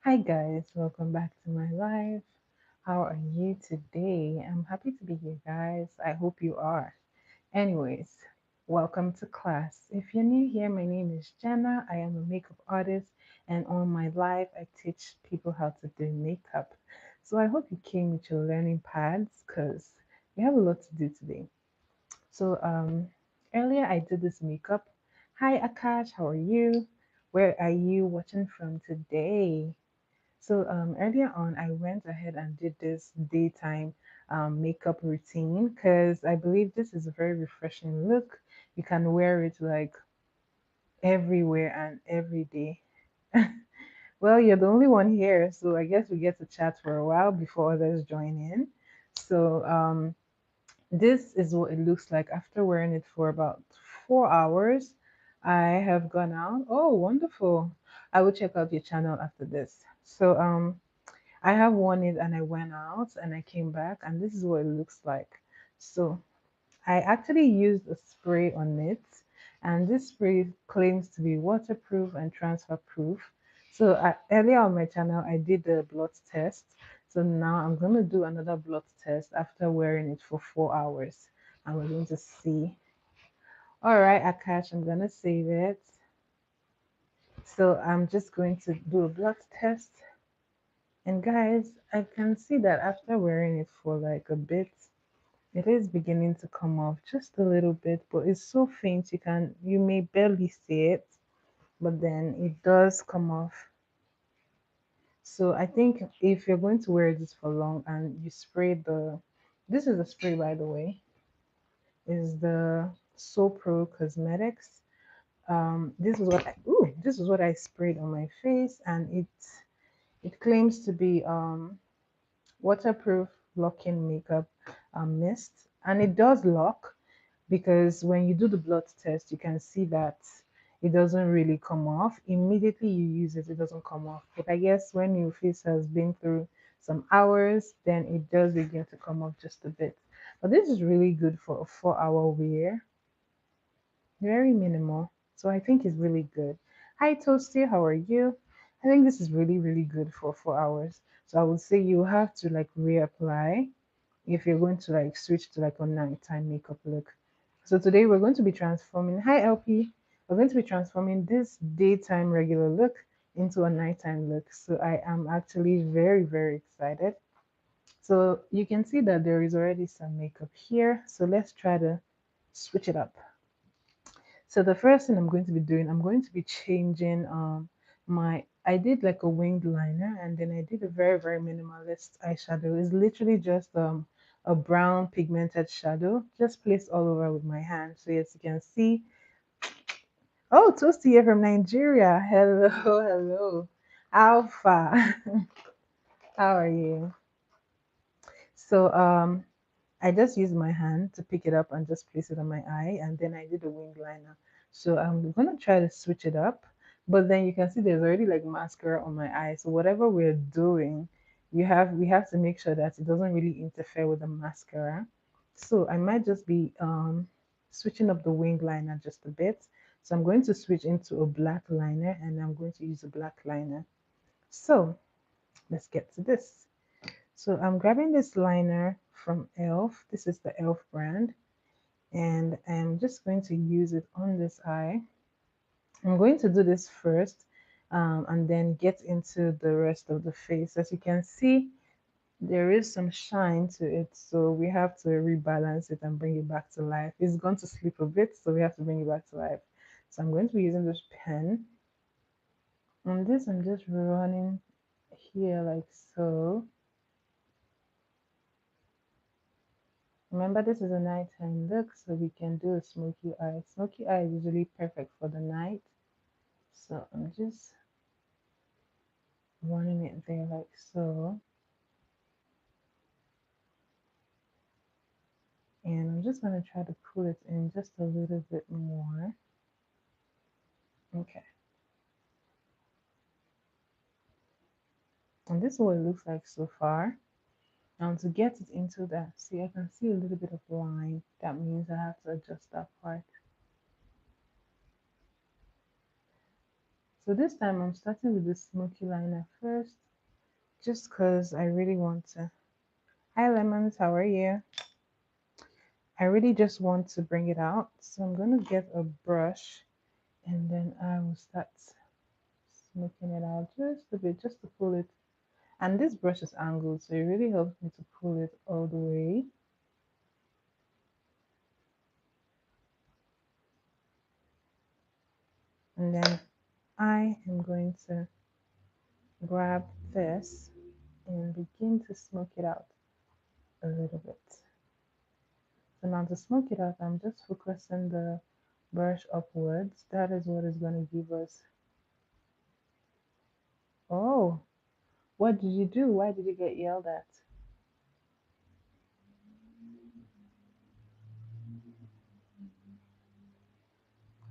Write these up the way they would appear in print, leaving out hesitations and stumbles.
Hi guys, welcome back to my life. How are you today? I'm happy to be here, guys. I hope you are. Anyways, welcome to class. If you're new here, my name is Jenna. I am a makeup artist, and all my life, I teach people how to do makeup. So I hope you came with your learning pads because we have a lot to do today. So earlier I did this makeup. Hi Akash, how are you? Where are you watching from today? So earlier on, I went ahead and did this daytime makeup routine because I believe this is a very refreshing look. You can wear it like everywhere and every day. Well, you're the only one here, so I guess we get to chat for a while before others join in. So this is what it looks like after wearing it for about 4 hours. I have gone out. Oh, wonderful. I will check out your channel after this. So I have worn it and I went out and I came back and this is what it looks like. So I actually used a spray on it and this spray claims to be waterproof and transfer proof. So earlier on my channel I did the blood test. So now I'm going to do another blood test after wearing it for 4 hours and we're going to see. All right, Akash, I'm going to save it. So I'm just going to do a blood test. And guys, I can see that after wearing it for like a bit, it is beginning to come off just a little bit, but it's so faint you may barely see it, but then it does come off. So I think if you're going to wear this for long and you spray this is a spray by the way, is the Sopro Cosmetics. This is what I sprayed on my face, and it claims to be waterproof lock-in makeup mist, and it does lock because when you do the blood test you can see that it doesn't really come off immediately you use it. It doesn't come off, but I guess when your face has been through some hours then it does begin to come off just a bit. But this is really good for a 4 hour wear, very minimal, so I think it's really good. Hi Toasty, how are you? I think this is really good for 4 hours, so I would say you have to like reapply if you're going to like switch to like a nighttime makeup look. So today we're going to be transforming, hi LP, we're going to be transforming this daytime regular look into a nighttime look. So I am actually very excited. So you can see that there is already some makeup here. So let's try to switch it up. So the first thing I'm going to be doing, I'm going to be changing I did like a winged liner and then I did a very minimalist eyeshadow. It's literally just a brown pigmented shadow just placed all over with my hand. So as you can see, oh, Toasty here from Nigeria. Hello, hello. Alpha. How are you? So I just used my hand to pick it up and just place it on my eye, and then I did a wing liner. So I'm gonna try to switch it up, but then you can see there's already like mascara on my eye. So whatever we're doing, we have to make sure that it doesn't really interfere with the mascara. So I might just be switching up the wing liner just a bit. So I'm going to switch into a black liner, and I'm going to use a black liner. So let's get to this. So I'm grabbing this liner from e.l.f. This is the e.l.f. brand, and I'm just going to use it on this eye. I'm going to do this first and then get into the rest of the face. As you can see, there is some shine to it, so we have to rebalance it and bring it back to life. It's going to sleep a bit, so we have to bring it back to life. So I'm going to be using this pen. On this, I'm just running here like so. Remember, this is a nighttime look, so we can do a smoky eye. Smoky eye is usually perfect for the night. So I'm just running it there like so. And I'm just going to try to pull it in just a little bit more. Okay. And this is what it looks like so far. Now to get it into that, see, I can see a little bit of line. That means I have to adjust that part. So this time I'm starting with the smoky liner first, just because I really want to. Hi Lemons, how are you? I really just want to bring it out. So I'm going to get a brush and then I will start smoking it out just a bit, just to pull it. And this brush is angled, so it really helps me to pull it all the way. And then I am going to grab this and begin to smoke it out a little bit. So now to smoke it out, I'm just focusing the brush upwards. That is what is going to give us. Oh, what did you do? Why did you get yelled at?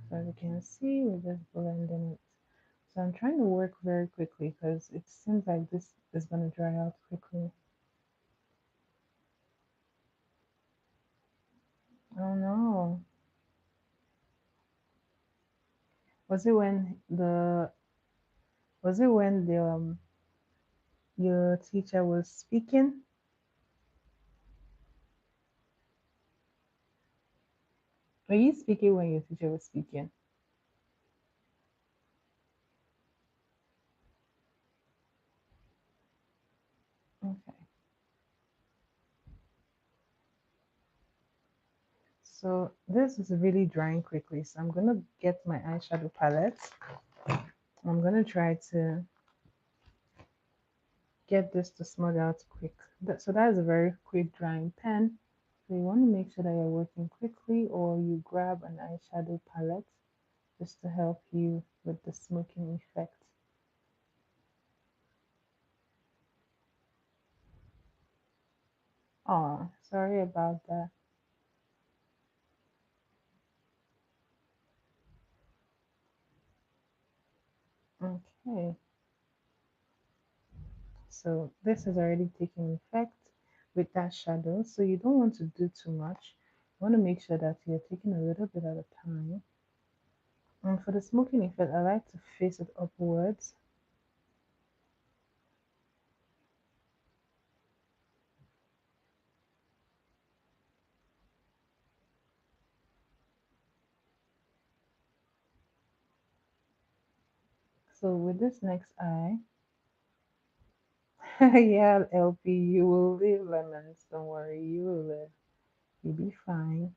So as you can see, we're just blending it. So I'm trying to work very quickly because it seems like this is going to dry out quickly. Oh no. Was it when the was it when your teacher was speaking? Were you speaking when your teacher was speaking? Okay. So this is really drying quickly. So I'm gonna get my eyeshadow palette. I'm gonna try to get this to smudge out quick. So that is a very quick drying pen. So you want to make sure that you're working quickly, or you grab an eyeshadow palette just to help you with the smoking effect. Oh, sorry about that. Okay, so this is already taking effect with that shadow. So you don't want to do too much. You want to make sure that you're taking a little bit at a time. And for the smoking effect, I like to face it upwards. So with this next eye, yeah, LP, you will live, lemons. Don't worry, you will live. You'll be fine.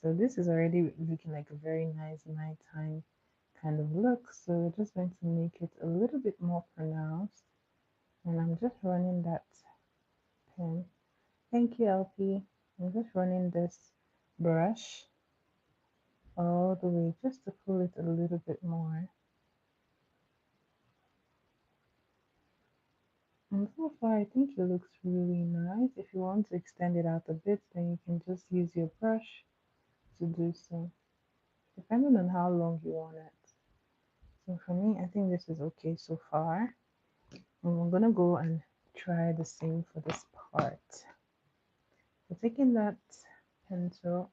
So this is already looking like a very nice nighttime kind of look. So we're just going to make it a little bit more pronounced. And I'm just running that pen. Thank you, LP. I'm just running this brush all the way just to pull it a little bit more. And so far, I think it looks really nice. If you want to extend it out a bit, then you can just use your brush to do so, depending on how long you want it. So for me, I think this is okay so far. And I'm gonna go and try the same for this part. So taking that pencil,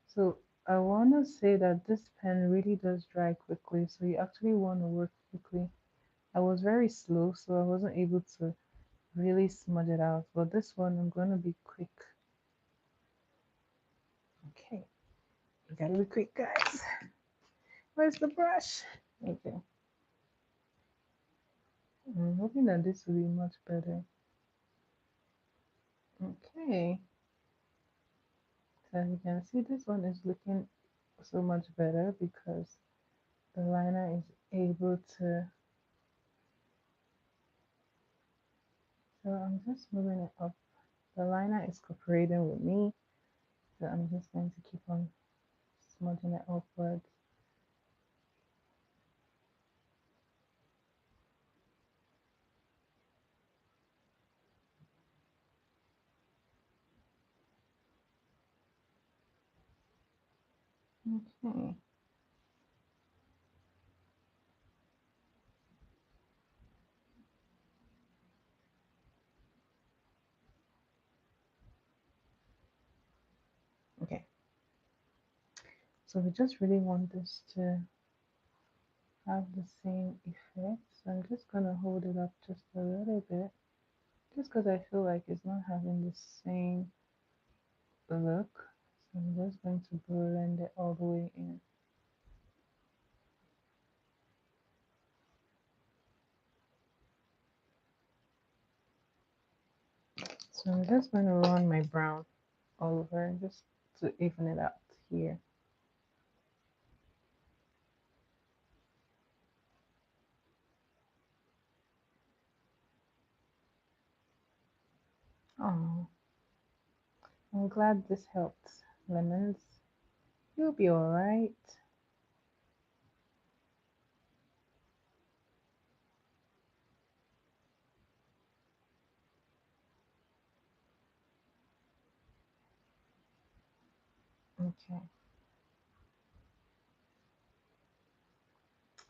so I wanna say that this pen really does dry quickly, so you actually wanna work quickly. I was very slow, so I wasn't able to really smudge it out. But this one, I'm gonna be quick. Okay, you gotta be quick, guys. Where's the brush? Okay, I'm hoping that this will be much better. Okay, so as you can see, this one is looking so much better because the liner is able to. So I'm just moving it up. The liner is cooperating with me, so I'm just going to keep on smudging it upwards. Okay. So we just really want this to have the same effect. So I'm just gonna hold it up just a little bit, just because I feel like it's not having the same look. So I'm just going to blend it all the way in. So I'm just going to run my brown all over just to even it out here. Oh, I'm glad this helped. Lemons, you'll be alright. Okay.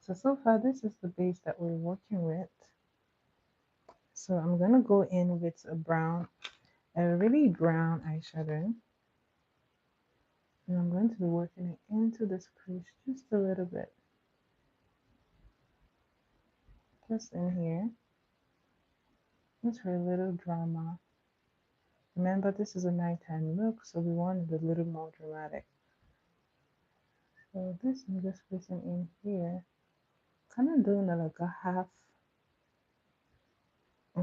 So far this is the base that we're working with. So I'm gonna go in with a really brown eyeshadow. And I'm going to be working it into this crease just a little bit. Just in here. Just for a little drama. Remember, this is a nighttime look, so we want it a little more dramatic. So this I'm just placing in here. Kind of doing like a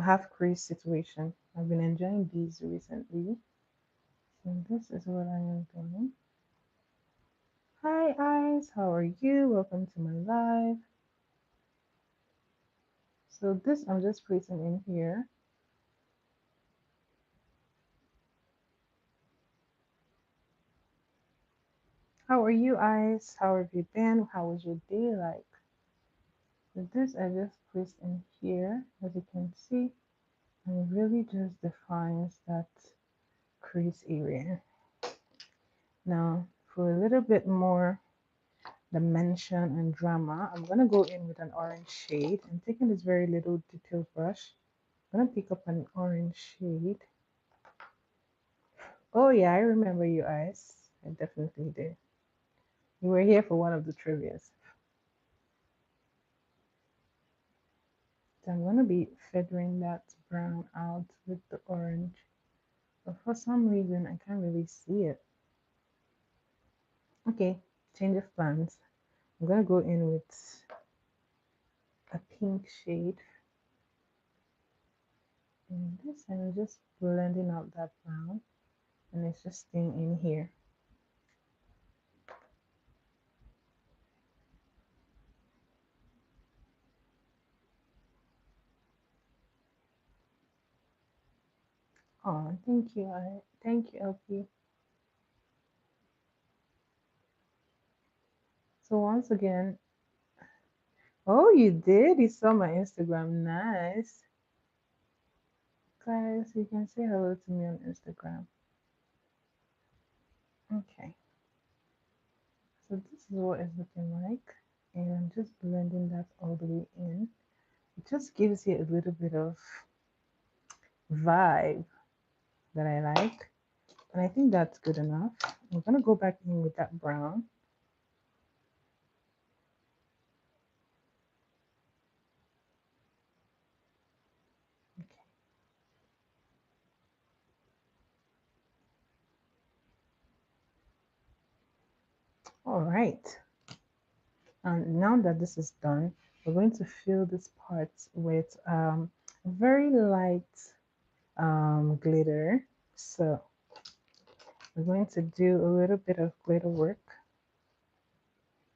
half crease situation. I've been enjoying these recently. So this is what I am doing. Hi eyes, how are you? Welcome to my live. So this I'm just placing in here. How are you eyes? How have you been? How was your day like? So this I just placed in here, as you can see, and it really just defines that crease area. Now for a little bit more dimension and drama, I'm gonna go in with an orange shade. I'm taking this very little detail brush. I'm gonna pick up an orange shade. Oh yeah, I remember you guys. I definitely did. You were here for one of the trivias. So I'm gonna be feathering that brown out with the orange. But for some reason I can't really see it. Okay, change of plans. I'm gonna go in with a pink shade. And this I'm just blending out that brown and it's just staying in here. Oh, thank you. Thank you, LP. So once again, oh, you did? You saw my Instagram. Nice. Guys, you can say hello to me on Instagram. Okay. So this is what it's looking like. And I'm just blending that all the way in. It just gives you a little bit of vibe that I like. And I think that's good enough. I'm going to go back in with that brown. Okay. All right. And now that this is done, we're going to fill this part with very light glitter. So we're going to do a little bit of glitter work.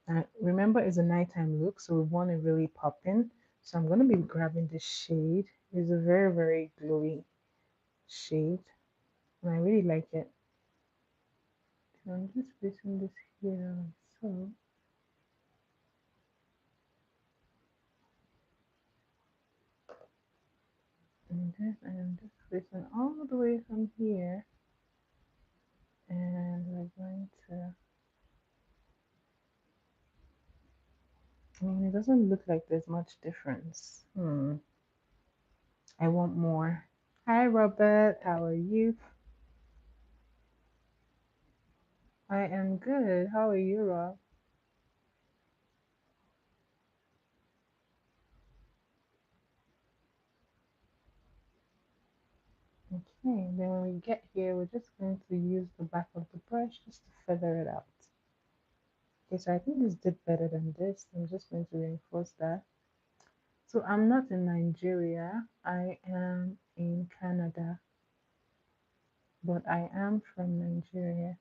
And remember, it's a nighttime look, so we want to really pop in. So I'm going to be grabbing this shade. It's a very, very glowy shade, and I really like it. So I'm just placing this here like so. And then I'm just placing all the way from here, and we're going to. I mean, it doesn't look like there's much difference. I want more. Hi, Robert. How are you? I am good. How are you, Rob? Okay, then when we get here, we're just going to use the back of the brush just to feather it out. Okay, so I think this did better than this. I'm just going to reinforce that. So I'm not in Nigeria. I am in Canada, but I am from Nigeria.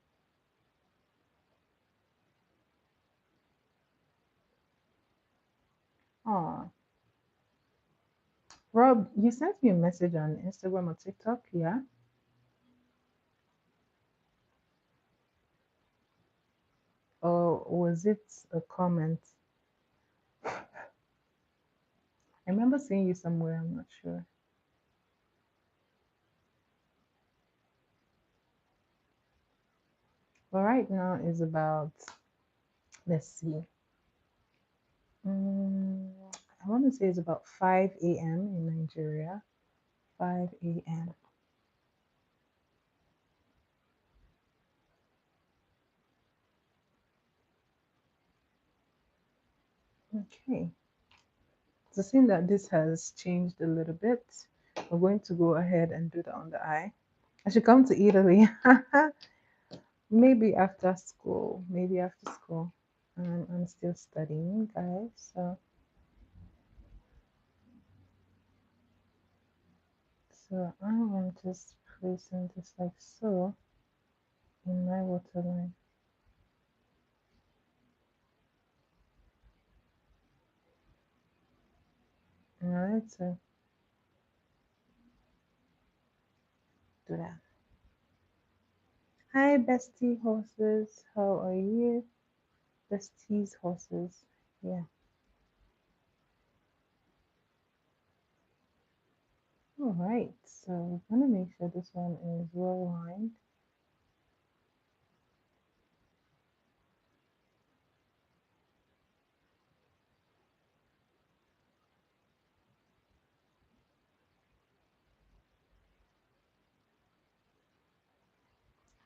Oh, Rob, you sent me a message on Instagram or TikTok, yeah? Or was it a comment? I remember seeing you somewhere, I'm not sure. But right now is about, let's see, mm, I want to say it's about 5 a.m. in Nigeria. 5 a.m. Okay. So seeing that this has changed a little bit, we're going to go ahead and do that on the eye. I should come to Italy. Maybe after school. Maybe after school. I'm still studying, guys. So I am just placing this like so in my waterline. Alright, so do that. Hi, bestie horses. How are you? Besties horses. Yeah. Alright, so we're gonna make sure this one is well lined.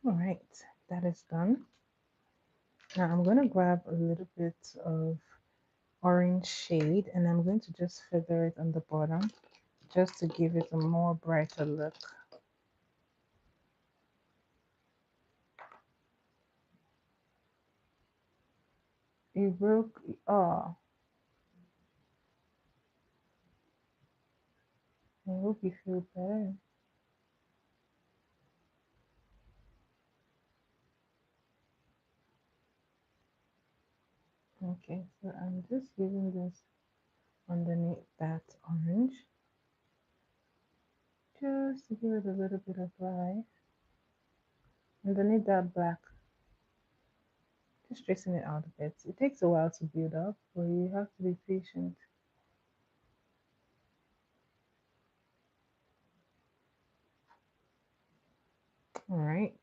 Alright, that is done. Now I'm gonna grab a little bit of orange shade and I'm going to just feather it on the bottom just to give it a more brighter look. You broke, oh, I hope you feel better. Okay, so I'm just using this underneath that orange just to give it a little bit of life. Underneath that black, just tracing it out a bit. It takes a while to build up, but you have to be patient. All right.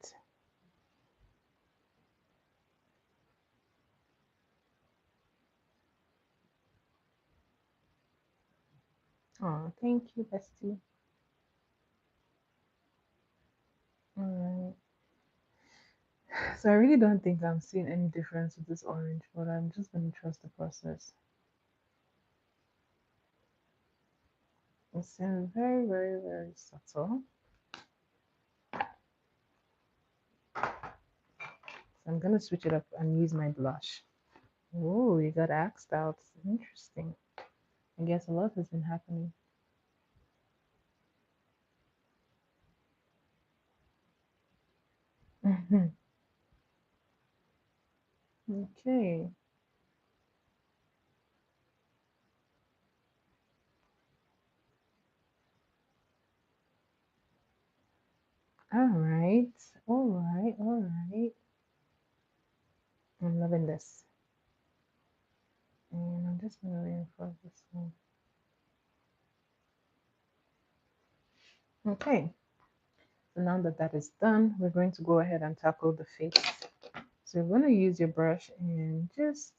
Oh, thank you, bestie. All right. So I really don't think I'm seeing any difference with this orange, but I'm just going to trust the process. It's very, very, very subtle. So I'm going to switch it up and use my blush. Oh, you got axed out. Interesting. I guess a lot has been happening. Okay. All right. All right. All right. I'm loving this. And I'm just going to reinforce this one. Okay. So now that that is done, we're going to go ahead and tackle the face. So you're going to use your brush and just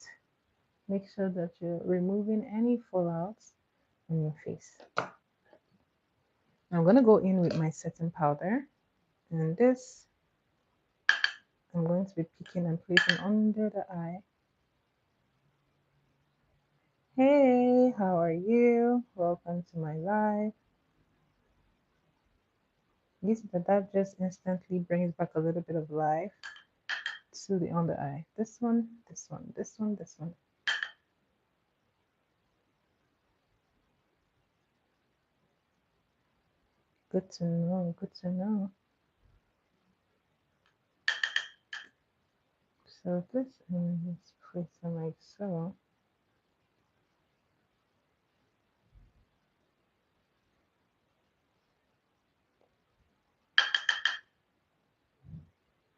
make sure that you're removing any fallouts on your face. I'm going to go in with my setting powder, and this I'm going to be picking and placing under the eye. Hey, how are you? Welcome to my live. This that just instantly brings back a little bit of life to the under eye. This one, this one, this one, this one. Good to know, good to know. So this is placing like so.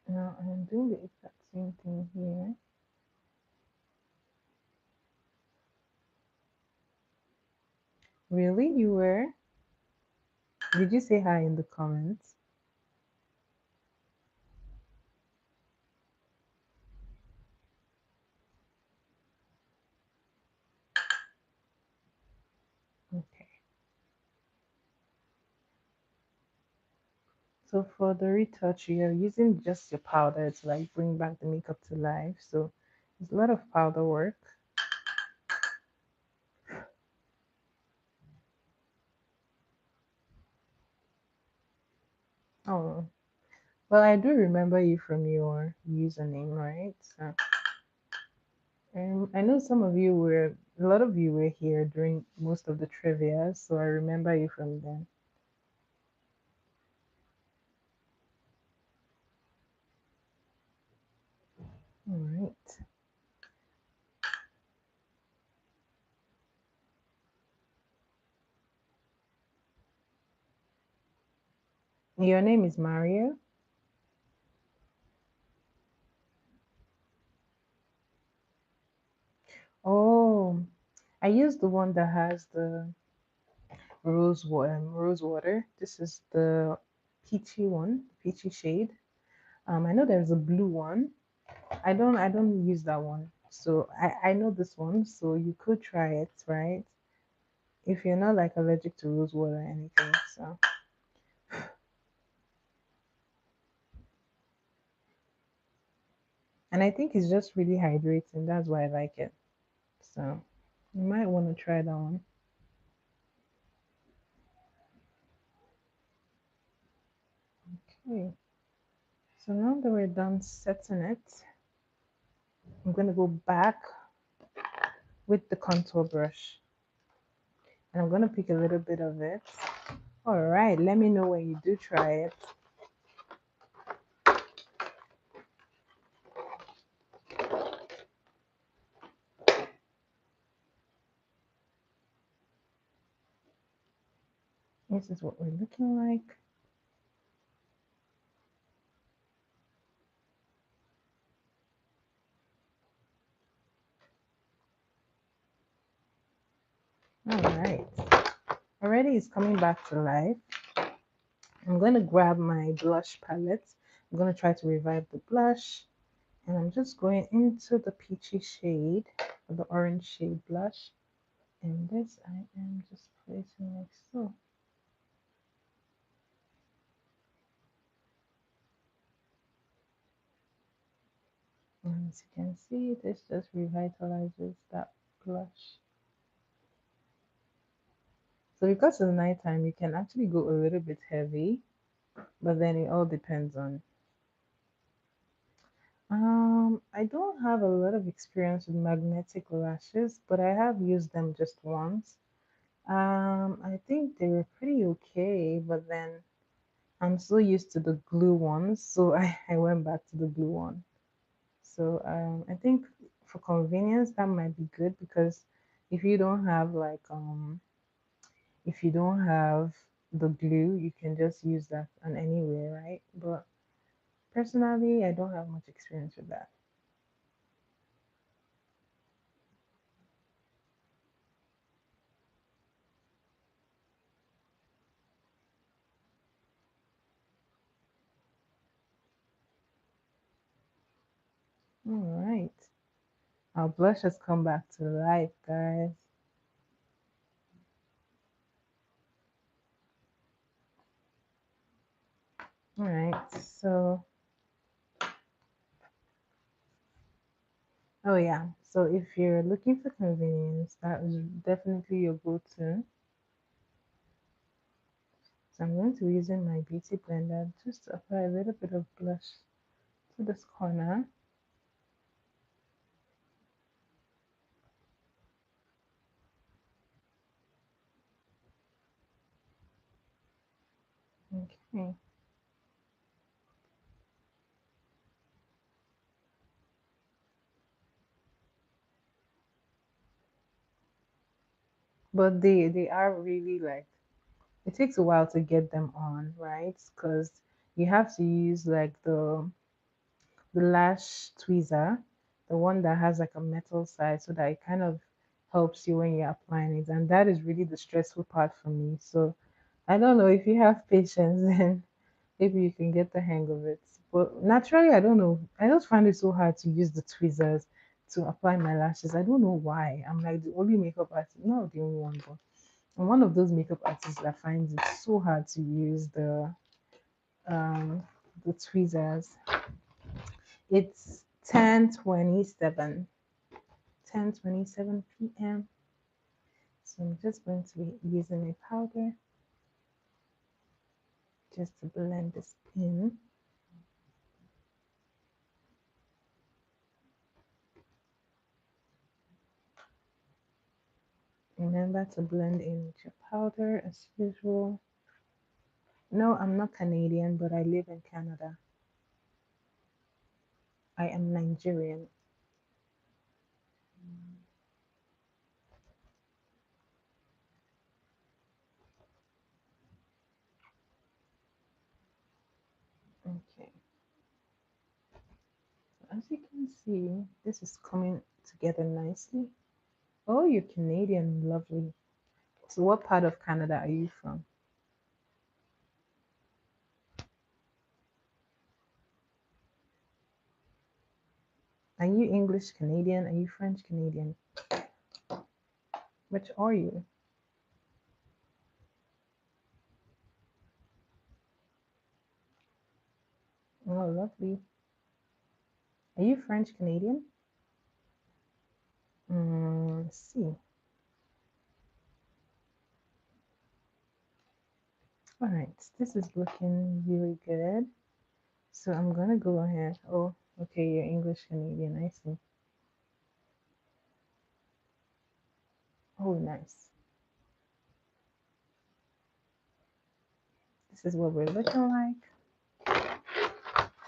Now I'm doing the exact same thing here. Really? You were? Did you say hi in the comments? Okay. So for the retouch, you're using just your powder to like bring back the makeup to life. So it's a lot of powder work. Oh, well, I do remember you from your username, right? So I know some of you were, a lot of you were here during most of the trivia, so I remember you from then. All right. Your name is Mario? Oh, I use the one that has the rose water. This is the peachy one, peachy shade. I know there's a blue one. I don't use that one. So I know this one, so you could try it, right? If you're not like allergic to rose water or anything. So and I think it's just really hydrating. That's why I like it. So you might want to try that one. Okay. So now that we're done setting it, I'm gonna go back with the contour brush. And I'm gonna pick a little bit of it. All right, let me know when you do try it. This is what we're looking like. All right, already it's coming back to life. I'm going to grab my blush palette. I'm going to try to revive the blush. And I'm just going into the peachy shade, the orange shade blush. And this I am just placing like so. And as you can see, this just revitalizes that blush. So because it's nighttime, you can actually go a little bit heavy, but then it all depends on. I don't have a lot of experience with magnetic lashes, but I have used them just once. I think they were pretty okay, but then I'm so used to the glue ones, so I went back to the glue one. So I think for convenience that might be good because if you don't have like if you don't have the glue, you can just use that on anywhere, right? But personally, I don't have much experience with that. All right. Our blush has come back to life, guys. All right. So Oh yeah. So if you're looking for convenience, that is definitely your go-to. So I'm going to be using my beauty blender just to apply a little bit of blush to this corner. Okay. But they are really like it takes a while to get them on, right? Because you have to use like the lash tweezer, the one that has like a metal side, so that it kind of helps you when you're applying it. And that is really the stressful part for me. So I don't know if you have patience, then maybe you can get the hang of it. But naturally, I don't know. I just find it so hard to use the tweezers to apply my lashes. I don't know why. I'm like the only makeup artist, not the only one, but I'm one of those makeup artists that finds it so hard to use um the tweezers. It's 10:27, 10:27 p.m. So I'm just going to be using a powder just to blend this in. Remember to blend in with your powder as usual. No, I'm not Canadian, but I live in Canada. I am Nigerian. Okay. As you can see, this is coming together nicely. Oh, you're Canadian. Lovely. So, what part of Canada are you from? Are you English Canadian? Are you French Canadian? Which are you? Oh, lovely. Are you French Canadian? Let's see. All right, this is looking really good. So I'm gonna go ahead. Oh, okay, you're English Canadian. I see. Oh, nice. This is what we're looking like.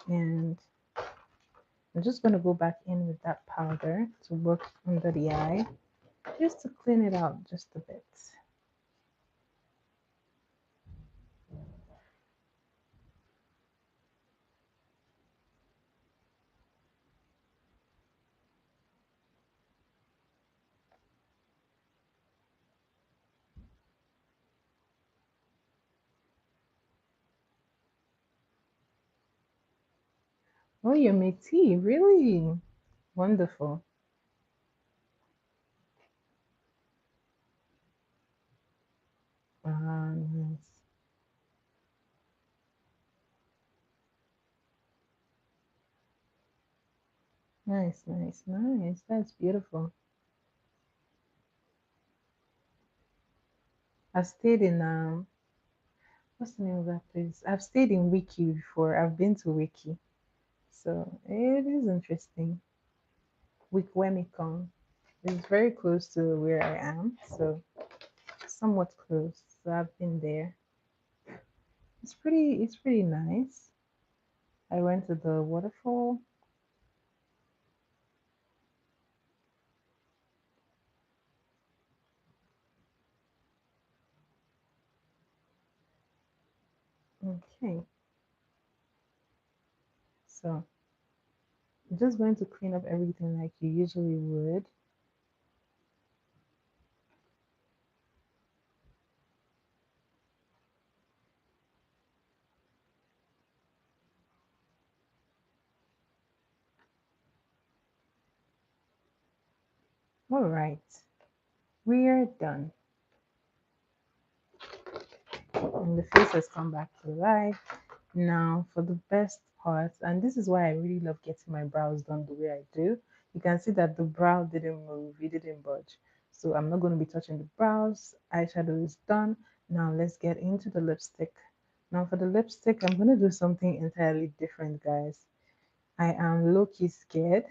And I'm just gonna go back in with that powder to work under the eye, just to clean it out just a bit. Oh, you're Métis, really? Wonderful. Nice. Nice, nice, nice. That's beautiful. I've stayed in what's the name of that place? I've stayed in Wiki before. I've been to Wiki. So it is interesting. Wikwemikong. It's very close to where I am, so somewhat close. So I've been there. It's pretty nice. I went to the waterfall. Okay. So I'm just going to clean up everything like you usually would. All right. We're done. And the face has come back to life. Now, for the best part, and this is why I really love getting my brows done the way I do, You can see that the brow didn't move, it didn't budge. So I'm not going to be touching the brows. Eyeshadow is done. Now let's get into the lipstick. Now for the lipstick, I'm going to do something entirely different, guys. I am low-key scared.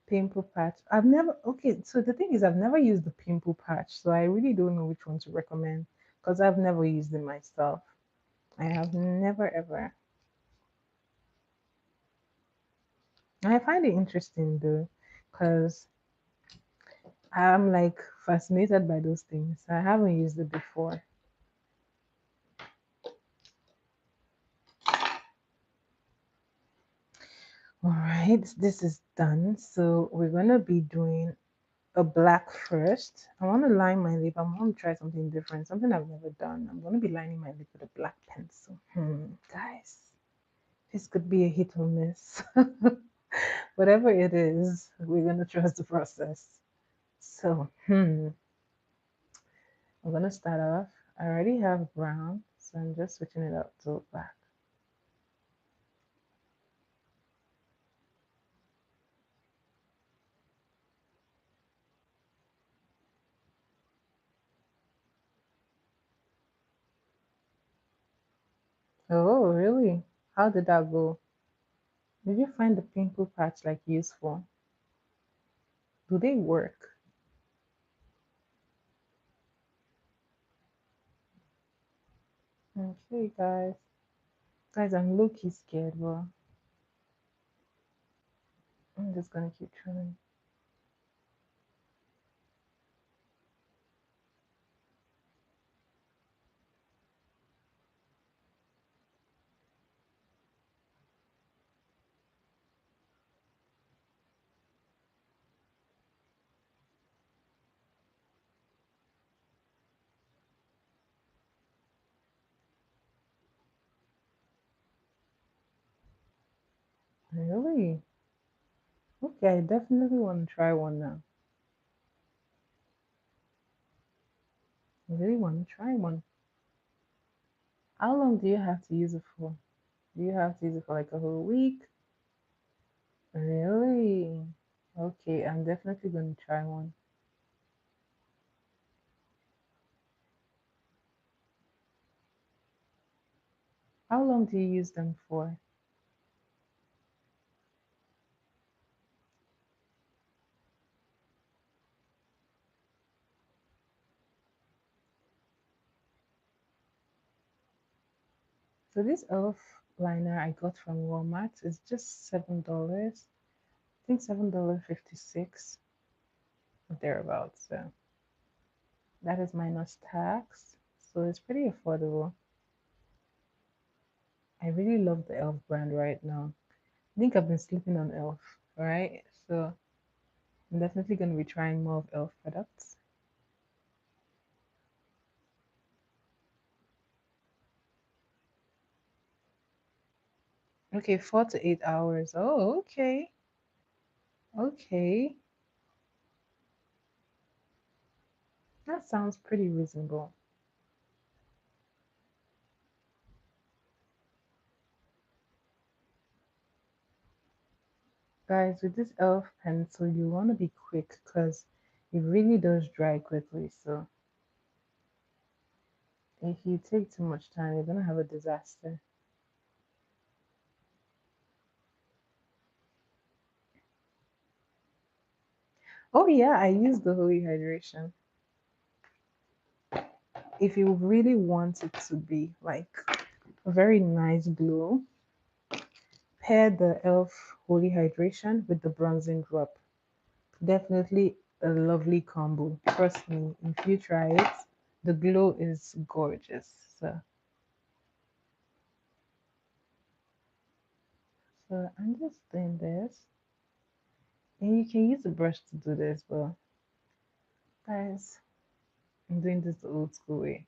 Pimple patch. I've never, okay, so the thing is, I've never used the pimple patch, so I really don't know which one to recommend because I've never used it myself. I have never ever. I find it interesting though, because I'm like fascinated by those things. I haven't used it before. All right, this is done. So we're gonna be doing a black first. I want to line my lip. I'm going to try something different, something I've never done. I'm going to be lining my lip with a black pencil. Guys, this could be a hit or miss. Whatever it is, we're going to trust the process. So, I'm going to start off. I already have brown, so I'm just switching it up to black. Oh, really? How did that go? Did you find the pimple patch like useful? Do they work? Okay, guys. Guys, I'm low-key scared, but I'm just gonna keep trying. Really? Okay, I definitely want to try one now. I really want to try one. How long do you have to use it for? Do you have to use it for like a whole week? Really? Okay, I'm definitely going to try one. How long do you use them for? So this elf liner I got from Walmart is just $7. I think $7.56 thereabouts. So that is minus tax. So it's pretty affordable. I really love the elf brand right now. I think I've been sleeping on elf, right? So I'm definitely going to be trying more of elf products. Okay, 4 to 8 hours. Oh, okay. Okay. That sounds pretty reasonable. Guys, with this elf pencil, you want to be quick because it really does dry quickly. So if you take too much time, you're going to have a disaster. Oh, yeah, I use the Holy Hydration. If you really want it to be like a very nice glow, pair the elf Holy Hydration with the bronzing drop. Definitely a lovely combo. Trust me, if you try it, the glow is gorgeous. So I'm just doing this. And you can use a brush to do this, but guys, I'm doing this the old school way.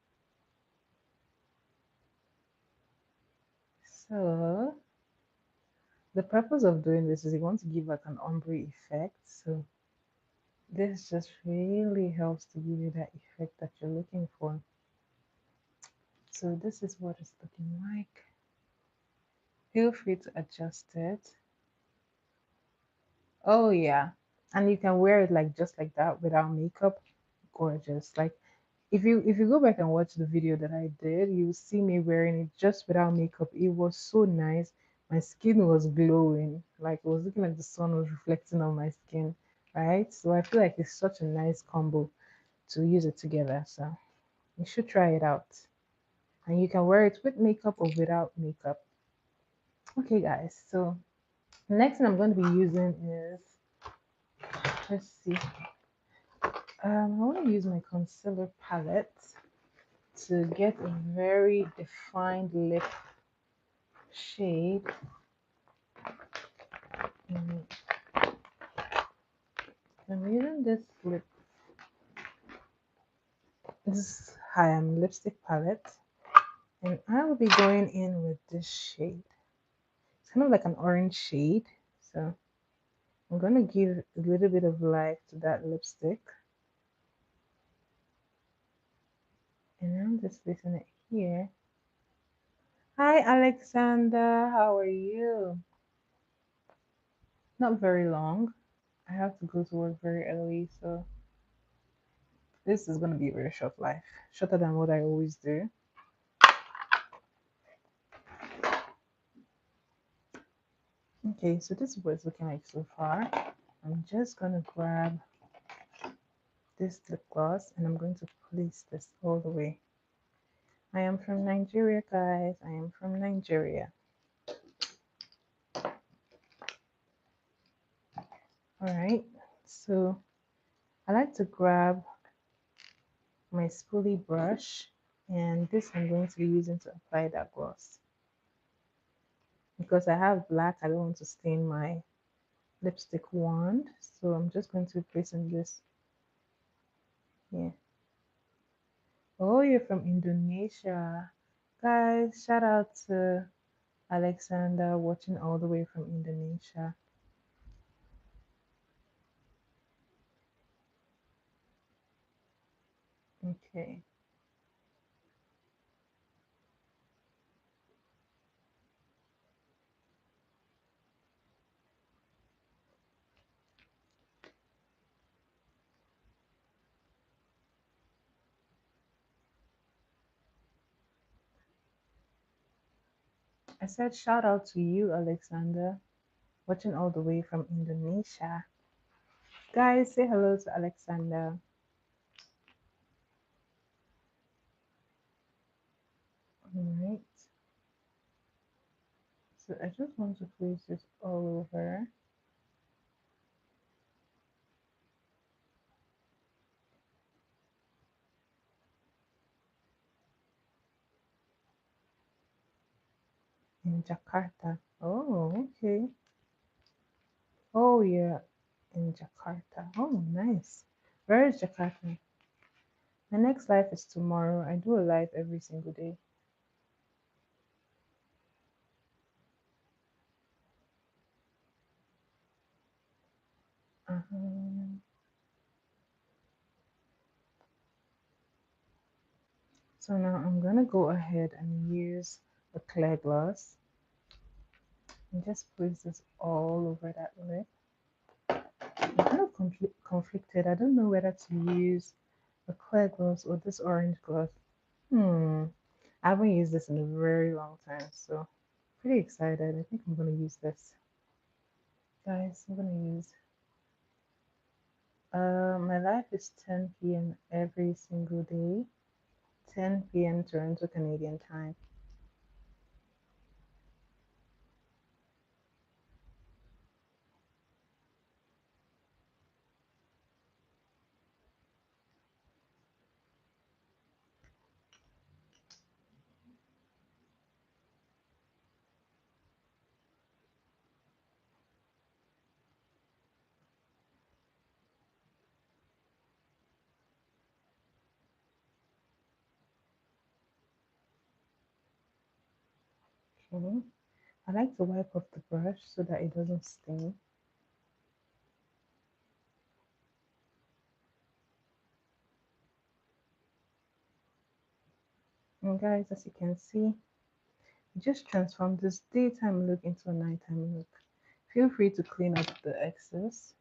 So the purpose of doing this is you want to give like an ombre effect. So this just really helps to give you that effect that you're looking for. So this is what it's looking like. Feel free to adjust it. Oh yeah. And you can wear it like just like that without makeup. Gorgeous. Like if you go back and watch the video that I did, you will see me wearing it just without makeup. It was so nice. My skin was glowing. Like it was looking like the sun was reflecting on my skin. Right? So I feel like it's such a nice combo to use it together. So you should try it out. And you can wear it with makeup or without makeup. Okay guys, so next thing I'm going to be using is, let's see, I want to use my concealer palette to get a very defined lip shade. Mm, I'm using this lipstick palette, and I will be going in with this shade. It's kind of like an orange shade, so I'm going to give a little bit of life to that lipstick, and I'm just placing it here. Hi Alexander, how are you? Not very long. I have to go to work very early, so this is going to be a very short life, shorter than what I always do. Okay, so this is what it's looking like so far. I'm just going to grab this lip gloss and I'm going to place this all the way. I am from Nigeria, guys. I am from Nigeria. All right, so I like to grab my spoolie brush, and this I'm going to be using to apply that gloss. Because I have black, I don't want to stain my lipstick wand, so I'm just going to be placing this here. Oh, you're from Indonesia. Guys, shout out to Alexander watching all the way from Indonesia. Okay. I said shout out to you, Alexander, watching all the way from Indonesia. Guys, say hello to Alexander. Alright. So I just want to place this all over. In Jakarta. Oh, okay. Oh, yeah, in Jakarta. Oh, nice. Where is Jakarta? My next live is tomorrow. I do a live every single day. Uh-huh. So now I'm gonna go ahead and use the clear gloss and just place this all over that lip. I'm kind of conflicted. I don't know whether to use the clear gloss or this orange gloss. Hmm. I haven't used this in a very long time, so pretty excited. I think I'm gonna use this. Guys, I'm gonna use my life is 10 p.m. every single day. 10 p.m. Toronto Canadian time. Okay. I like to wipe off the brush so that it doesn't stain. And guys, as you can see, just transform this daytime look into a nighttime look. Feel free to clean up the excess.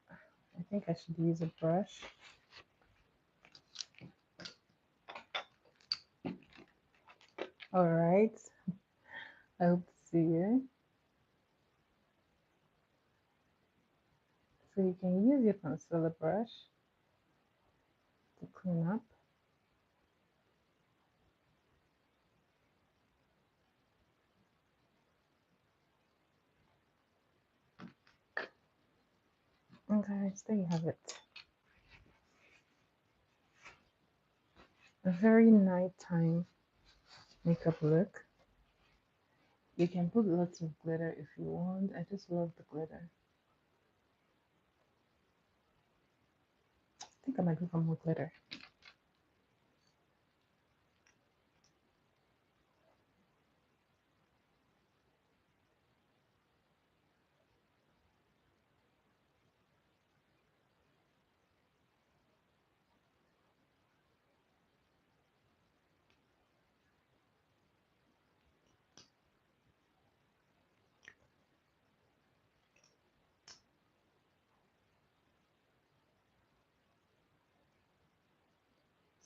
I think I should use a brush. All right. I hope to see you. So you can use your concealer brush to clean up. Okay, there you have it. A very nighttime makeup look. You can put lots of glitter if you want. I just love the glitter. I think I might go for more glitter.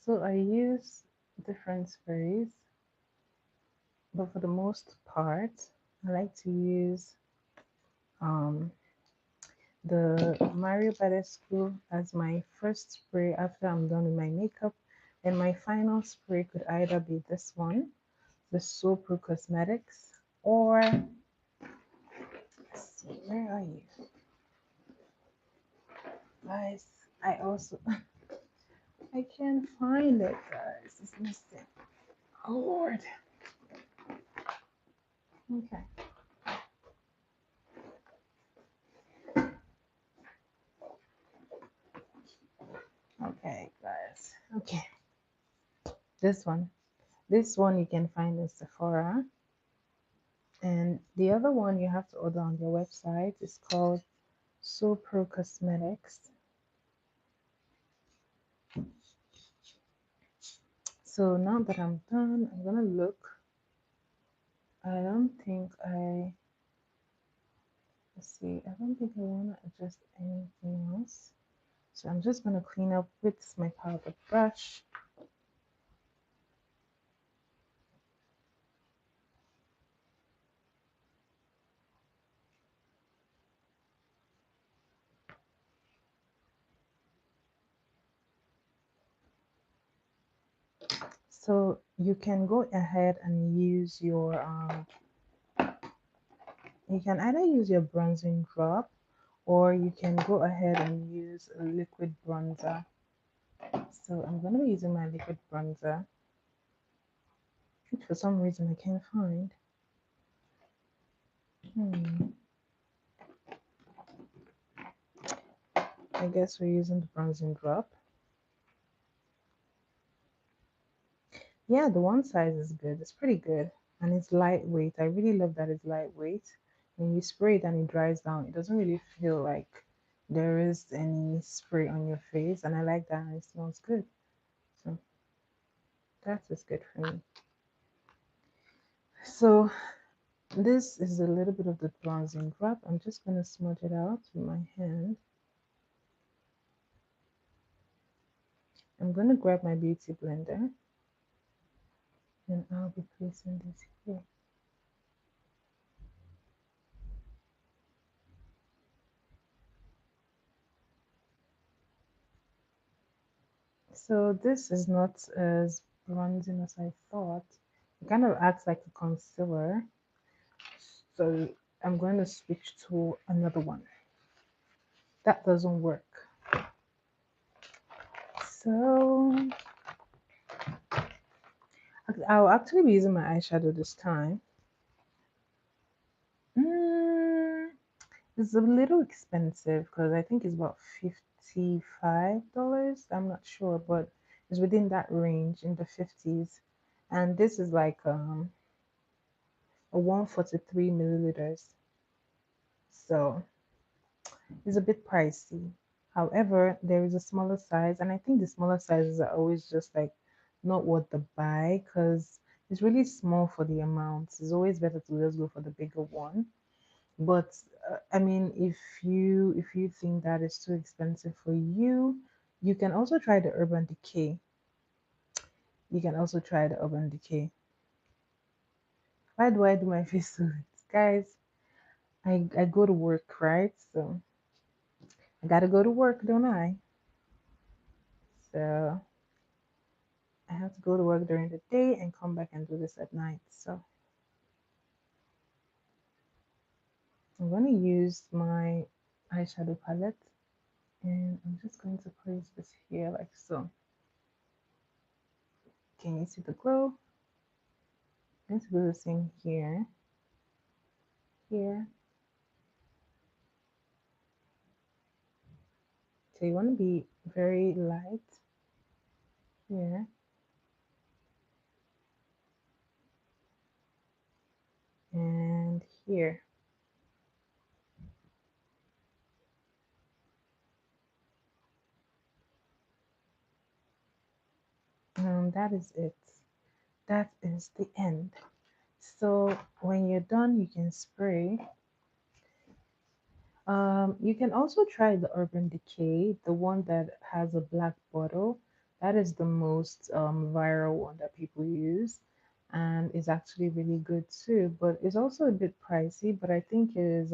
So I use different sprays, but for the most part, I like to use um, the Mario Badescu as my first spray after I'm done with my makeup. And my final spray could either be this one, the So Pro Cosmetics, or let's see, where are you? Guys, I also I can't find it, guys. It's missing. Oh Lord. Okay. Okay, guys. Okay. This one. This one you can find in Sephora. And the other one you have to order on their website is called So Pro Cosmetics. So now that I'm done, I'm gonna look. I don't think I let's see, I don't think I wanna adjust anything else. So I'm just gonna clean up with my powder brush. So you can go ahead and use your you can either use your bronzing drop or you can go ahead and use a liquid bronzer. So I'm going to be using my liquid bronzer, which for some reason I can't find. I guess we're using the bronzing drop. Yeah, the one size is good. It's pretty good. And it's lightweight. I really love that it's lightweight. When you spray it and it dries down, it doesn't really feel like there is any spray on your face. And I like that, and it smells good. So that's just good for me. So this is a little bit of the bronzing drop. I'm just going to smudge it out with my hand. I'm going to grab my beauty blender and I'll be placing this here. So this is not as bronzing as I thought. It kind of acts like a concealer. So I'm going to switch to another one. That doesn't work. So I'll actually be using my eyeshadow this time. Mm, it's a little expensive because I think it's about $55. I'm not sure, but it's within that range in the 50s. And this is like a 143 milliliters. So it's a bit pricey. However, there is a smaller size, and I think the smaller sizes are always just like not worth the buy because It's really small for the amount. It's always better to just go for the bigger one. But I mean, if you think that is too expensive for you, you can also try the Urban Decay. You can also try the Urban Decay. Why do I do my face so red? Guys, I go to work, right? So I gotta go to work, don't I? So I have to go to work during the day and come back and do this at night. So I'm gonna use my eyeshadow palette and I'm just going to place this here like so. Can you see the glow? I'm going to do the same here, here. So you want to be very light here and here. And that is it. That is the end. So when you're done, you can spray. You can also try the Urban Decay, the one that has a black bottle. That is the most viral one that people use, and is actually really good too. But it's also a bit pricey. But I think it is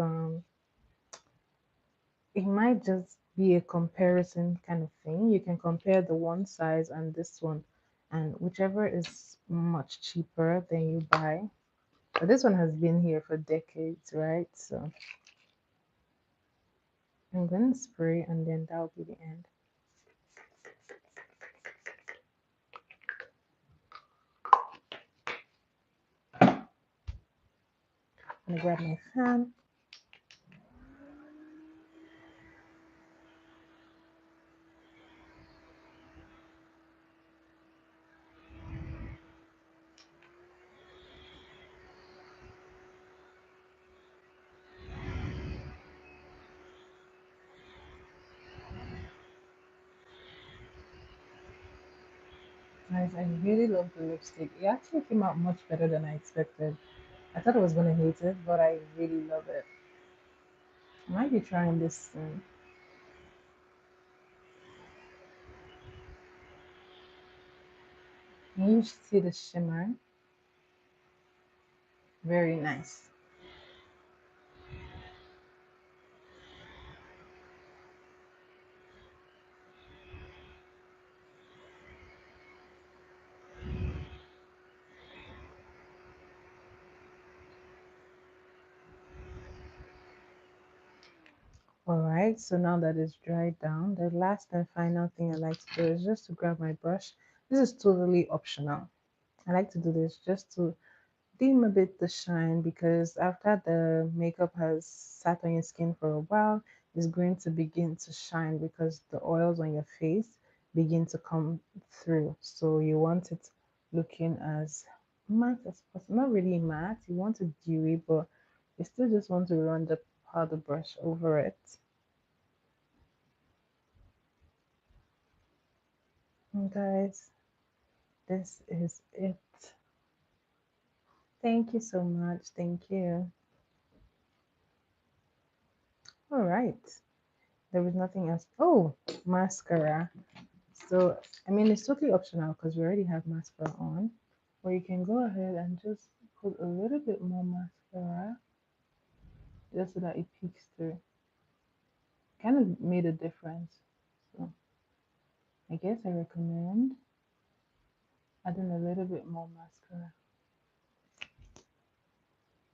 it might just be a comparison kind of thing. You can compare the one size and this one, and whichever is much cheaper, then you buy. But this one has been here for decades, right? So I'm gonna spray, and then that'll be the end. I'm gonna grab my fan. Guys, I really love the lipstick. It actually came out much better than I expected. I thought I was gonna hate it, but I really love it. I might be trying this soon. Can you see the shimmer? Very nice. Alright, so now that it's dried down, the last and final thing I like to do is just to grab my brush. This is totally optional. I like to do this just to dim a bit the shine because after the makeup has sat on your skin for a while, it's going to begin to shine because the oils on your face begin to come through. So you want it looking as matte as possible. Not really matte, you want it dewy, but you still just want to run the powder brush over it. And guys, this is it. Thank you so much. Thank you. All right. There was nothing else. Oh, mascara. So, I mean, it's totally optional because we already have mascara on. Or you can go ahead and just put a little bit more mascara just so that it peeks through. Kind of made a difference. So, I guess I recommend adding a little bit more mascara.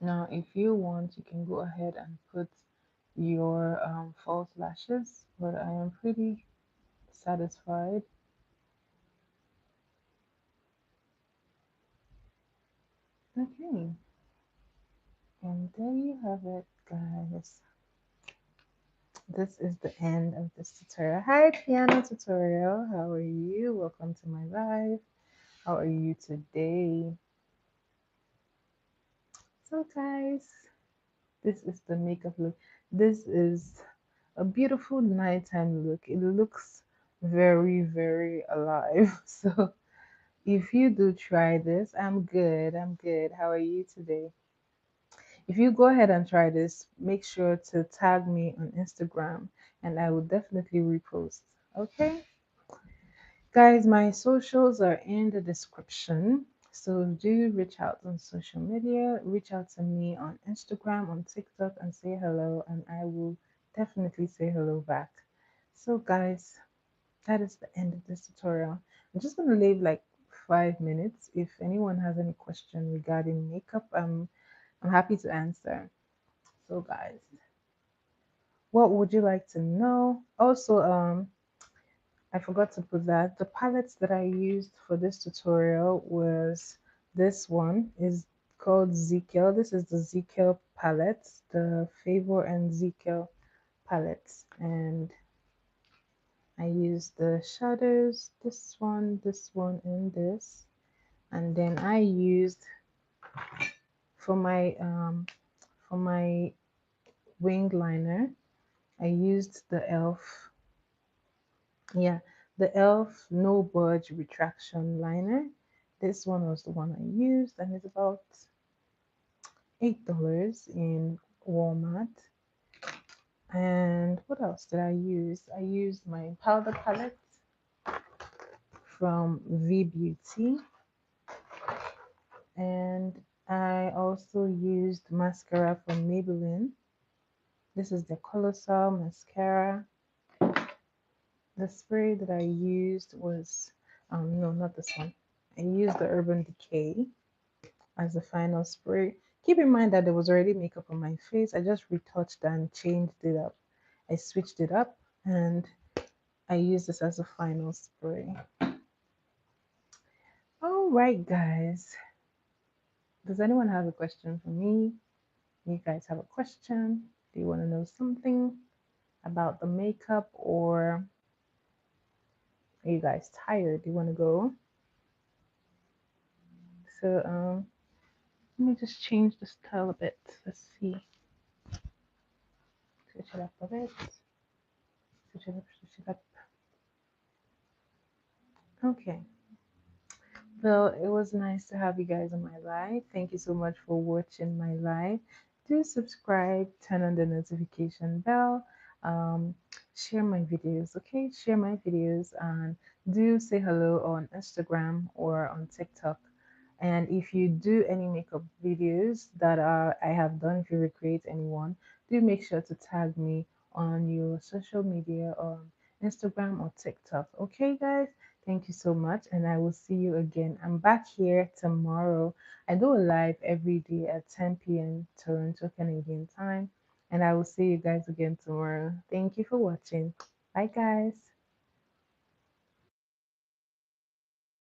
Now, if you want, you can go ahead and put your false lashes, but I am pretty satisfied. Okay, and there you have it, guys. This is the end of this tutorial. Hi, piano tutorial. How are you? Welcome to my live. How are you today? So, guys, this is the makeup look. This is a beautiful nighttime look. It looks very, very alive. So, if you do try this, I'm good. I'm good. How are you today? If you go ahead and try this, make sure to tag me on Instagram and I will definitely repost. Okay? Guys, my socials are in the description. So do reach out on social media, reach out to me on Instagram, on TikTok, and say hello, and I will definitely say hello back. So, guys, that is the end of this tutorial. I'm just going to leave like 5 minutes. If anyone has any question regarding makeup, I'm happy to answer. So, guys, what would you like to know? Also, I forgot to put that. The palettes that I used for this tutorial was this one is called Zekiel. This is the Zekiel palette, the Favor and Zekiel palettes. And I used the shadows, this one, and this. And then I used for my wing liner, I used the e.l.f. Yeah, the e.l.f. No Budge Retraction Liner. This one was the one I used, and it's about $8 in Walmart. And what else did I use? I used my powder palette from V Beauty, and I also used mascara from Maybelline. This is the Colossal Mascara. The spray that I used was, no, not this one. I used the Urban Decay as the final spray. Keep in mind that there was already makeup on my face. I just retouched and changed it up. I switched it up and I used this as a final spray. All right, guys. Does anyone have a question for me? You guys have a question? Do you want to know something about the makeup, or are you guys tired? Do you want to go? So, let me just change the style a bit. Let's see. Switch it up a bit. Switch it up, switch it up. Okay. Well, it was nice to have you guys on my live. Thank you so much for watching my live. Do subscribe, turn on the notification bell, share my videos, okay? Share my videos, and do say hello on Instagram or on TikTok. And if you do any makeup videos that I have done, if you recreate anyone, do make sure to tag me on your social media on Instagram or TikTok. Okay, guys? Thank you so much, and I will see you again. I'm back here tomorrow. I do a live every day at 10 p.m. Toronto Canadian time, and I will see you guys again tomorrow. Thank you for watching. Bye, guys.